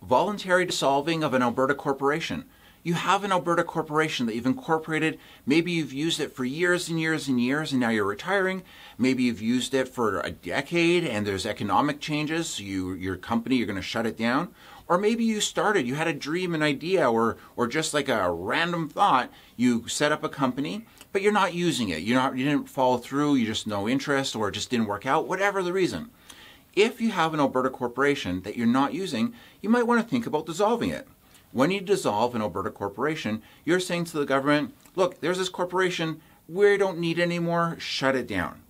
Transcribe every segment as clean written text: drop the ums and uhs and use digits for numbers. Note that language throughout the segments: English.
voluntary dissolving of an Alberta corporation. You have an Alberta corporation that you've incorporated. Maybe you've used it for years and years and years and now you're retiring. Maybe you've used it for a decade and there's economic changes. So your company, you're going to shut it down. Or maybe you had a dream, an idea, or just like a random thought. You set up a company, but you're not using it. You didn't follow through, you just no interest, or it just didn't work out, whatever the reason. If you have an Alberta corporation that you're not using, you might want to think about dissolving it. When you dissolve an Alberta corporation, you're saying to the government, look, there's this corporation, we don't need it anymore, shut it down.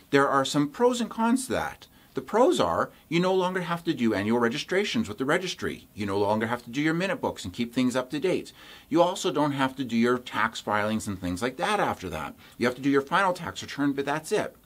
There are some pros and cons to that. The pros are, you no longer have to do annual registrations with the registry. You no longer have to do your minute books and keep things up to date. You also don't have to do your tax filings and things like that after that. You have to do your final tax return, but that's it.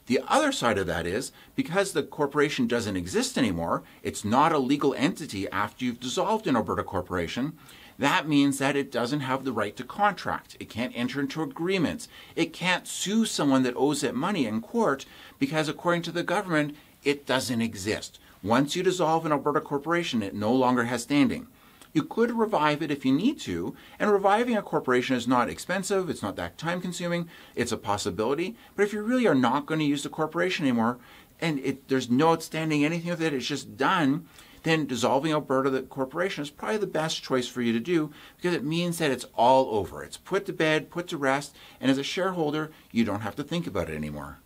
The other side of that is, because the corporation doesn't exist anymore, it's not a legal entity after you've dissolved an Alberta corporation, that means that it doesn't have the right to contract. It can't enter into agreements. It can't sue someone that owes it money in court because according to the government, it doesn't exist. Once you dissolve an Alberta corporation, it no longer has standing. You could revive it if you need to, and reviving a corporation is not expensive, it's not that time consuming, it's a possibility, but if you really are not going to use the corporation anymore, and there's no outstanding anything with it, it's just done, then dissolving Alberta the corporation is probably the best choice for you to do because it means that it's all over. It's put to bed, put to rest, and as a shareholder, you don't have to think about it anymore.